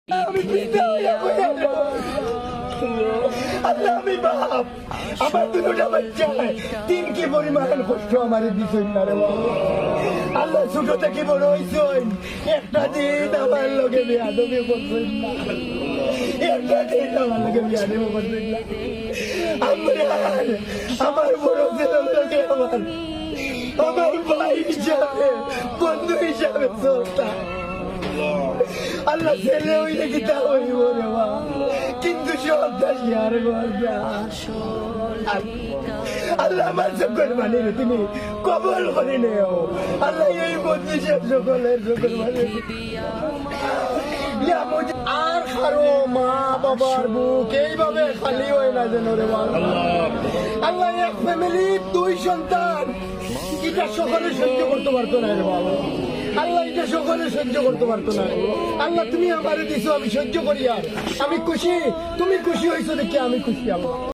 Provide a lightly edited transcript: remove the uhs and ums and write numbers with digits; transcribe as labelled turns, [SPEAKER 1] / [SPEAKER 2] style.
[SPEAKER 1] আমি পিতা হইয়া বইয়া যাবো। আল্লাহ, আমি বাপ, আমার দুটা বাচ্চা, তিন কি পরিমাণ কষ্ট আমার দিছই না রে বাবা। আল্লাহ, ছোট থেকে বড় হইছই, একটা দিন আমার লগে বেয়াদবি করছই না, একটা দিন আমার লগে বেয়াদবি করছই না। আমার বড় ছেলের লগে আমার ভাই হিসাবে, বন্ধু হিসাবে চলতাম। আল্লাহ, ছেলে হইলে কি তা হইব রে মা, কিন্তু সন্তাসী আর গর্দা। আল্লাহ, আমার সকল মানে তুমি কবল করে নেও। আল্লাহ, এই বন্ধু সকলের সকল মানে আর কারো মা বাবার বুক এইভাবে খালি হয় না যেন রে মা। আল্লাহ, এক ফ্যামিলি দুই সন্তান, এটা সকলে সহ্য করতে পারতো না রে বাবা। আল্লাহ, এটা সকলে সহ্য করতে পারতো না। আল্লাহ, তুমি আমারে দিছো, আমি সহ্য করি। আর আমি খুশি, তুমি খুশি হয়েছো দেখি আমি খুশি। আল্লাহ।